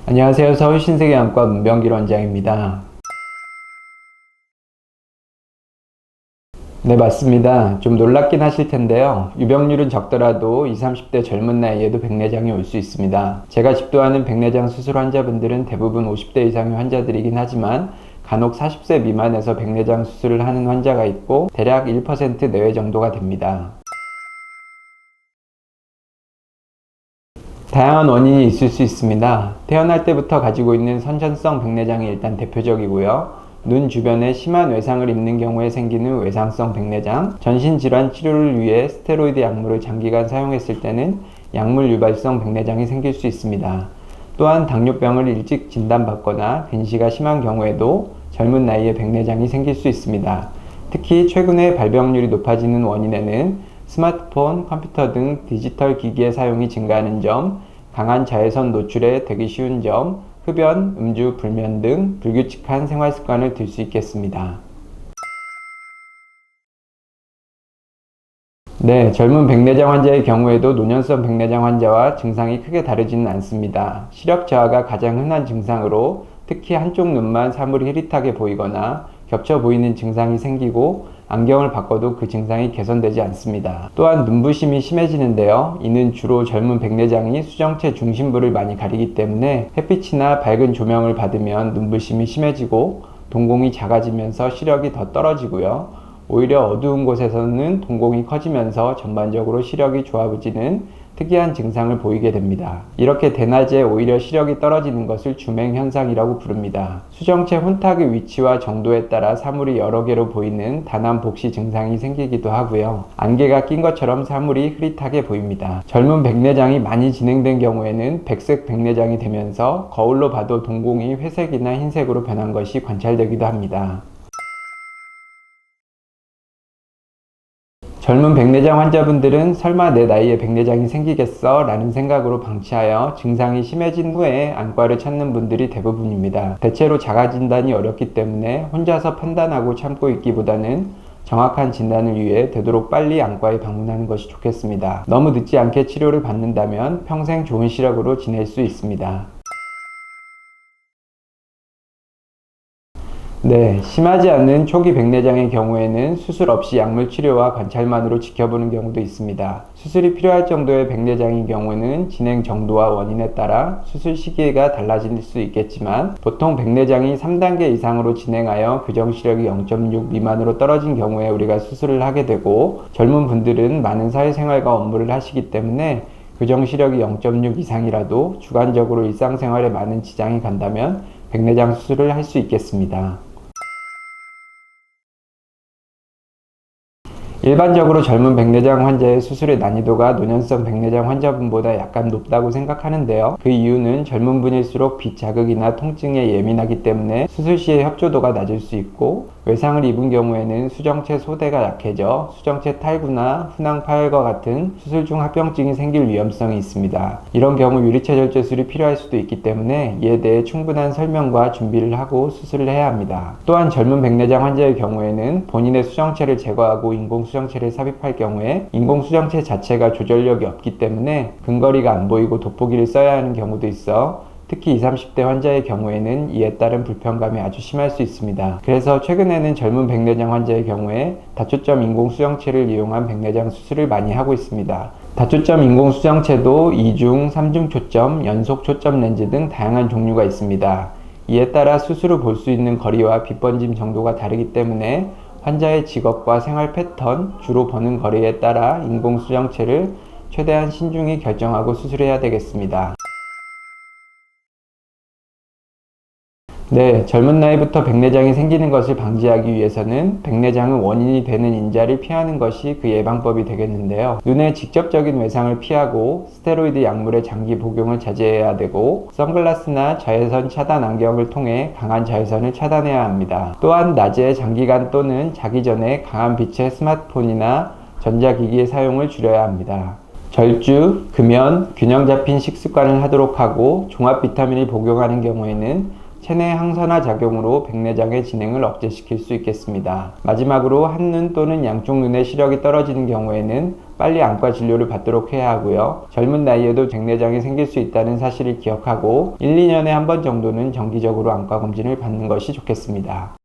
안녕하세요. 서울신세계안과 문병길 원장입니다. 네, 맞습니다. 좀 놀랍긴 하실 텐데요. 유병률은 적더라도 20, 30대 젊은 나이에도 백내장이 올 수 있습니다. 제가 집도하는 백내장 수술 환자분들은 대부분 50대 이상의 환자들이긴 하지만 간혹 40세 미만에서 백내장 수술을 하는 환자가 있고 대략 1% 내외 정도가 됩니다. 다양한 원인이 있을 수 있습니다. 태어날 때부터 가지고 있는 선천성 백내장이 일단 대표적이고요. 눈 주변에 심한 외상을 입는 경우에 생기는 외상성 백내장, 전신질환 치료를 위해 스테로이드 약물을 장기간 사용했을 때는 약물 유발성 백내장이 생길 수 있습니다. 또한 당뇨병을 일찍 진단받거나 근시가 심한 경우에도 젊은 나이에 백내장이 생길 수 있습니다. 특히 최근에 발병률이 높아지는 원인에는 스마트폰, 컴퓨터 등 디지털 기기의 사용이 증가하는 점, 강한 자외선 노출에 되기 쉬운 점, 흡연, 음주, 불면 등 불규칙한 생활 습관을 들 수 있겠습니다. 네, 젊은 백내장 환자의 경우에도 노년성 백내장 환자와 증상이 크게 다르지는 않습니다. 시력 저하가 가장 흔한 증상으로 특히 한쪽 눈만 사물이 흐릿하게 보이거나 겹쳐 보이는 증상이 생기고 안경을 바꿔도 그 증상이 개선되지 않습니다. 또한 눈부심이 심해지는데요. 이는 주로 젊은 백내장이 수정체 중심부를 많이 가리기 때문에 햇빛이나 밝은 조명을 받으면 눈부심이 심해지고 동공이 작아지면서 시력이 더 떨어지고요. 오히려 어두운 곳에서는 동공이 커지면서 전반적으로 시력이 좋아지는 특이한 증상을 보이게 됩니다. 이렇게 대낮에 오히려 시력이 떨어지는 것을 주맹현상이라고 부릅니다. 수정체 혼탁의 위치와 정도에 따라 사물이 여러 개로 보이는 다남 복시 증상이 생기기도 하고요. 안개가 낀 것처럼 사물이 흐릿하게 보입니다. 젊은 백내장이 많이 진행된 경우에는 백색 백내장이 되면서 거울로 봐도 동공이 회색이나 흰색으로 변한 것이 관찰되기도 합니다. 젊은 백내장 환자분들은 설마 내 나이에 백내장이 생기겠어? 라는 생각으로 방치하여 증상이 심해진 후에 안과를 찾는 분들이 대부분입니다. 대체로 자가 진단이 어렵기 때문에 혼자서 판단하고 참고 있기보다는 정확한 진단을 위해 되도록 빨리 안과에 방문하는 것이 좋겠습니다. 너무 늦지 않게 치료를 받는다면 평생 좋은 시력으로 지낼 수 있습니다. 네, 심하지 않은 초기 백내장의 경우에는 수술 없이 약물 치료와 관찰만으로 지켜보는 경우도 있습니다. 수술이 필요할 정도의 백내장인 경우는 진행 정도와 원인에 따라 수술 시기가 달라질 수 있겠지만 보통 백내장이 3단계 이상으로 진행하여 교정 시력이 0.6 미만으로 떨어진 경우에 우리가 수술을 하게 되고 젊은 분들은 많은 사회생활과 업무를 하시기 때문에 교정 시력이 0.6 이상이라도 주관적으로 일상생활에 많은 지장이 간다면 백내장 수술을 할 수 있겠습니다. 일반적으로 젊은 백내장 환자의 수술의 난이도가 노년성 백내장 환자분보다 약간 높다고 생각하는데요. 그 이유는 젊은 분일수록 빛 자극이나 통증에 예민하기 때문에 수술 시의 협조도가 낮을 수 있고 외상을 입은 경우에는 수정체 소대가 약해져 수정체 탈구나 훈황 파열과 같은 수술 중 합병증이 생길 위험성이 있습니다. 이런 경우 유리체 절제술이 필요할 수도 있기 때문에 이에 대해 충분한 설명과 준비를 하고 수술을 해야 합니다. 또한 젊은 백내장 환자의 경우에는 본인의 수정체를 제거하고 인공 수정체를 삽입할 경우에 인공 수정체 자체가 조절력이 없기 때문에 근거리가 안 보이고 돋보기를 써야 하는 경우도 있어 특히 20, 30대 환자의 경우에는 이에 따른 불편감이 아주 심할 수 있습니다. 그래서 최근에는 젊은 백내장 환자의 경우에 다초점 인공 수정체를 이용한 백내장 수술을 많이 하고 있습니다. 다초점 인공 수정체도 2중, 3중 초점, 연속 초점 렌즈 등 다양한 종류가 있습니다. 이에 따라 수술 후 볼 수 있는 거리와 빛 번짐 정도가 다르기 때문에 환자의 직업과 생활 패턴, 주로 보는 거리에 따라 인공 수정체를 최대한 신중히 결정하고 수술해야 되겠습니다. 네, 젊은 나이부터 백내장이 생기는 것을 방지하기 위해서는 백내장은 원인이 되는 인자를 피하는 것이 그 예방법이 되겠는데요. 눈의 직접적인 외상을 피하고 스테로이드 약물의 장기 복용을 자제해야 되고 선글라스나 자외선 차단 안경을 통해 강한 자외선을 차단해야 합니다. 또한 낮에 장기간 또는 자기 전에 강한 빛의 스마트폰이나 전자기기의 사용을 줄여야 합니다. 절주, 금연, 균형 잡힌 식습관을 하도록 하고 종합 비타민을 복용하는 경우에는 체내 항산화 작용으로 백내장의 진행을 억제시킬 수 있겠습니다. 마지막으로 한눈 또는 양쪽 눈의 시력이 떨어지는 경우에는 빨리 안과 진료를 받도록 해야 하고요. 젊은 나이에도 백내장이 생길 수 있다는 사실을 기억하고 1, 2년에 한 번 정도는 정기적으로 안과 검진을 받는 것이 좋겠습니다.